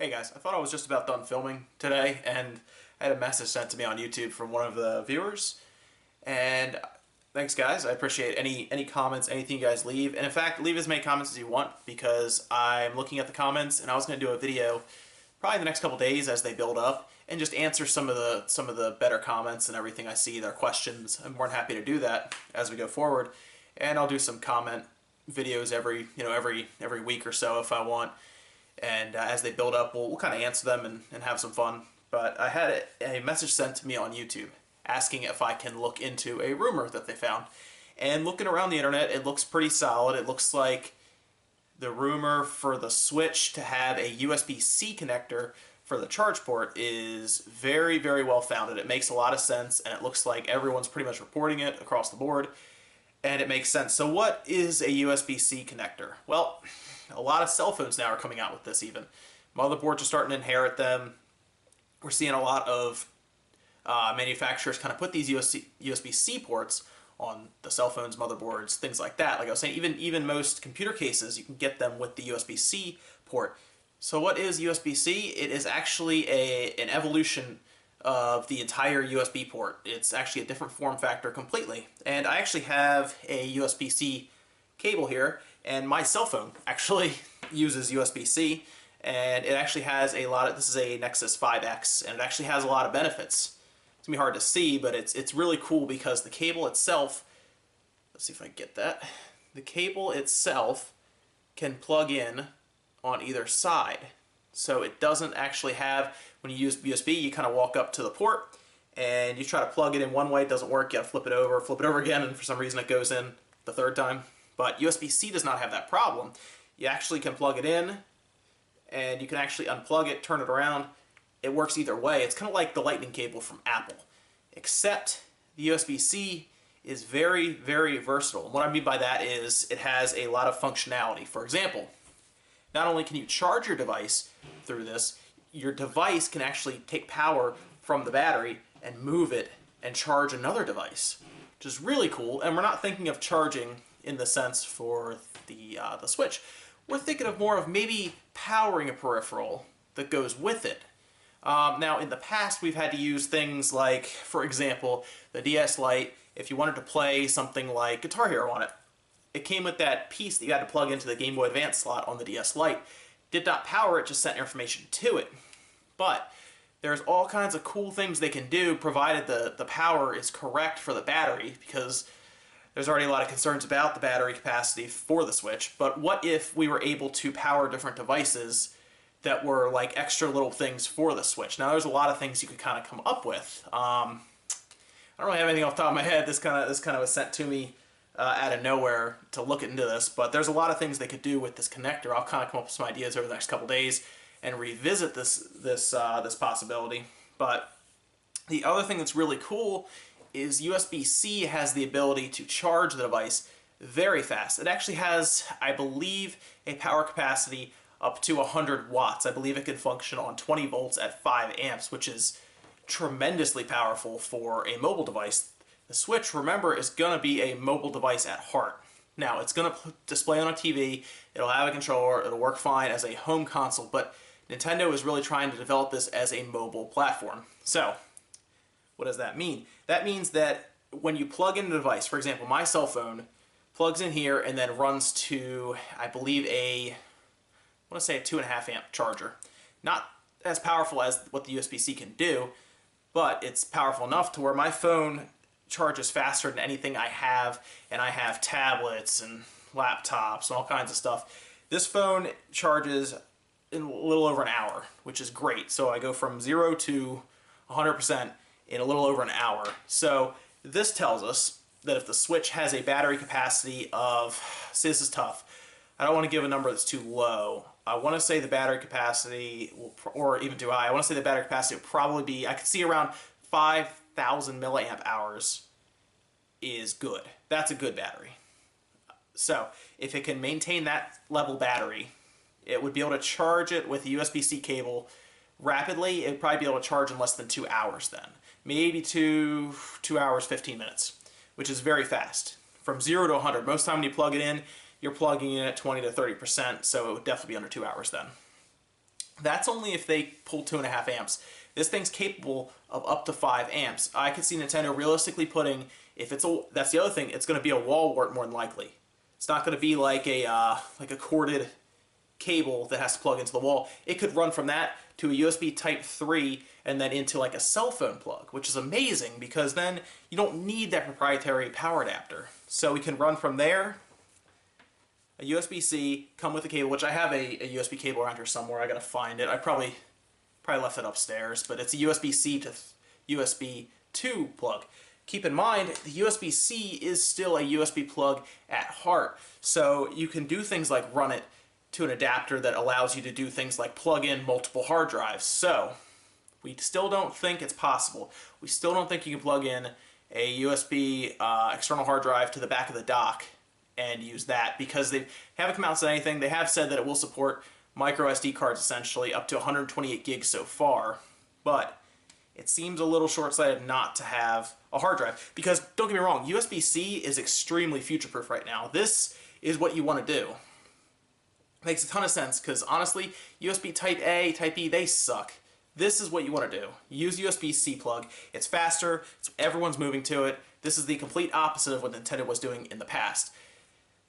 Hey guys, I thought I was just about done filming today and I had a message sent to me on YouTube from one of the viewers. And thanks guys, I appreciate any comments, anything you guys leave. And in fact, leave as many comments as you want because I'm looking at the comments and I was going to do a video probably in the next couple days as they build up and just answer some of the better comments and everything I see, their questions. I'm more than happy to do that as we go forward. And I'll do some comment videos every week or so if I want. And as they build up, we'll kind of answer them and have some fun. But I had a message sent to me on YouTube asking if I can look into a rumor that they found. And looking around the internet, it looks pretty solid. It looks like the rumor for the Switch to have a USB-C connector for the charge port is very, very well founded. It makes a lot of sense, and it looks like everyone's pretty much reporting it across the board, and it makes sense. So what is a USB-C connector? Well, a lot of cell phones now are coming out with this even. Motherboards are starting to inherit them. We're seeing a lot of manufacturers kind of put these USB-C ports on the cell phones, motherboards, things like that. Like I was saying, even most computer cases, you can get them with the USB-C port. So what is USB-C? It is actually an evolution of the entire USB port. It's actually a different form factor completely. And I actually have a USB-C cable here, and my cell phone actually uses USB-C, and it actually has a lot of, this is a Nexus 5X, and it actually has a lot of benefits. It's gonna be hard to see, but it's really cool because the cable itself, let's see if I can get that, the cable itself can plug in on either side. So it doesn't actually have, when you use USB, you kind of walk up to the port, and you try to plug it in one way, it doesn't work, you gotta flip it over again, and for some reason it goes in the third time. But USB-C does not have that problem. You actually can plug it in, and you can actually unplug it, turn it around. It works either way. It's kind of like the lightning cable from Apple, except the USB-C is very, very versatile. And what I mean by that is it has a lot of functionality. For example, not only can you charge your device through this, your device can actually take power from the battery and move it and charge another device, which is really cool. And we're not thinking of charging in the sense for the Switch. We're thinking of more of maybe powering a peripheral that goes with it. Now, in the past, we've had to use things like, for example, the DS Lite. If you wanted to play something like Guitar Hero on it, it came with that piece that you had to plug into the Game Boy Advance slot on the DS Lite. Did not power it, just sent information to it. But there's all kinds of cool things they can do provided the power is correct for the battery, because there's already a lot of concerns about the battery capacity for the Switch. But what if we were able to power different devices that were like extra little things for the Switch? Now, there's a lot of things you could kind of come up with. I don't really have anything off the top of my head. This kind of was sent to me out of nowhere to look into this, but there's a lot of things they could do with this connector. I'll kind of come up with some ideas over the next couple days and revisit this possibility. But the other thing that's really cool is USB-C has the ability to charge the device very fast. It actually has, I believe, a power capacity up to 100 watts. I believe it can function on 20 volts at 5 amps, which is tremendously powerful for a mobile device. The Switch, remember, is going to be a mobile device at heart. Now, it's going to display on a TV, it'll have a controller, it'll work fine as a home console, but Nintendo is really trying to develop this as a mobile platform. So, what does that mean? That means that when you plug in the device, for example, my cell phone plugs in here and then runs to, I believe, I want to say a 2.5 amp charger. Not as powerful as what the USB-C can do, but it's powerful enough to where my phone charges faster than anything I have, and I have tablets and laptops and all kinds of stuff. This phone charges in a little over an hour, which is great. So I go from 0 to 100% in a little over an hour. So this tells us that if the Switch has a battery capacity of, see, this is tough. I don't want to give a number that's too low. I want to say the battery capacity, or even too high, I want to say the battery capacity will probably be, I could see around 5,000 milliamp hours is good. That's a good battery. So if it can maintain that level battery, it would be able to charge it with a USB-C cable rapidly. It would probably be able to charge in less than 2 hours then. Maybe 2 hours, 15 minutes, which is very fast. From 0 to 100, most time when you plug it in, you're plugging in at 20 to 30%, so it would definitely be under 2 hours then. That's only if they pull 2.5 amps. This thing's capable of up to 5 amps. I could see Nintendo realistically putting, if it's a, that's the other thing, it's going to be a wall wart more than likely. It's not going to be like a corded cable that has to plug into the wall. It could run from that to a USB Type 3 and then into like a cell phone plug, which is amazing because then you don't need that proprietary power adapter. So we can run from there, a USB-C, come with a cable, which I have a USB cable around here somewhere. I gotta find it. I probably left it upstairs, but it's a USB-C to USB 2 plug. Keep in mind, the USB-C is still a USB plug at heart, so you can do things like run it to an adapter that allows you to do things like plug in multiple hard drives. So we still don't think it's possible. We still don't think you can plug in a USB external hard drive to the back of the dock and use that, because they haven't come out and said anything. They have said that it will support micro SD cards essentially up to 128 gigs so far, but it seems a little short-sighted not to have a hard drive, because don't get me wrong, USB-C is extremely future-proof right now. This is what you want to do. Makes a ton of sense, because honestly, USB Type A, Type B, they suck. This is what you want to do. Use USB-C plug. It's faster, everyone's moving to it. This is the complete opposite of what Nintendo was doing in the past.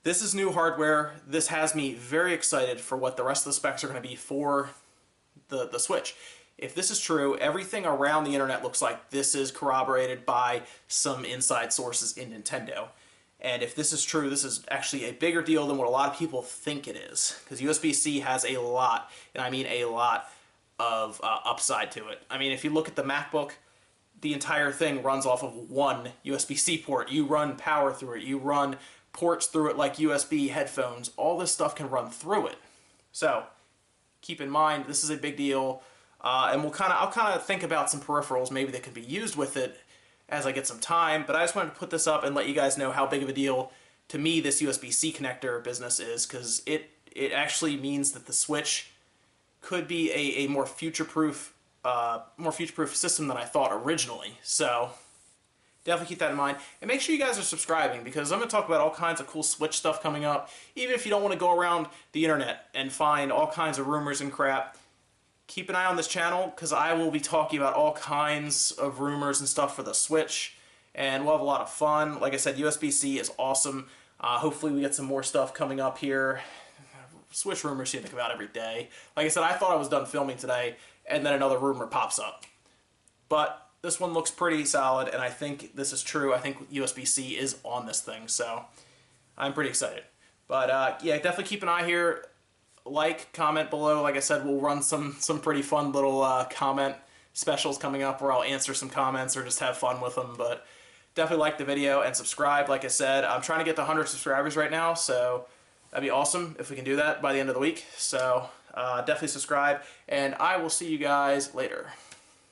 This is new hardware. This has me very excited for what the rest of the specs are going to be for the Switch. If this is true, everything around the internet looks like this is corroborated by some inside sources in Nintendo. And if this is true, this is actually a bigger deal than what a lot of people think it is. Because USB-C has a lot, and I mean a lot, of upside to it. I mean, if you look at the MacBook, the entire thing runs off of one USB-C port. You run power through it. You run ports through it like USB headphones. All this stuff can run through it. So keep in mind, this is a big deal. And I'll kind of think about some peripherals maybe that could be used with it as I get some time, but I just wanted to put this up and let you guys know how big of a deal to me this USB-C connector business is, because it actually means that the Switch could be a more future-proof system than I thought originally. So definitely keep that in mind, and make sure you guys are subscribing, because I'm going to talk about all kinds of cool Switch stuff coming up. Even if you don't want to go around the internet and find all kinds of rumors and crap, keep an eye on this channel, because I will be talking about all kinds of rumors and stuff for the Switch, and we'll have a lot of fun. Like I said, USB-C is awesome. Hopefully we get some more stuff coming up here. Switch rumors seem to come out every day. Like I said, I thought I was done filming today, and then another rumor pops up. But this one looks pretty solid, and I think this is true. I think USB-C is on this thing, so I'm pretty excited. But yeah, definitely keep an eye here. Like, comment below. Like I said, we'll run some pretty fun little comment specials coming up where I'll answer some comments or just have fun with them. But definitely like the video and subscribe. Like I said, I'm trying to get to 100 subscribers right now, so that'd be awesome if we can do that by the end of the week. So definitely subscribe, and I will see you guys later.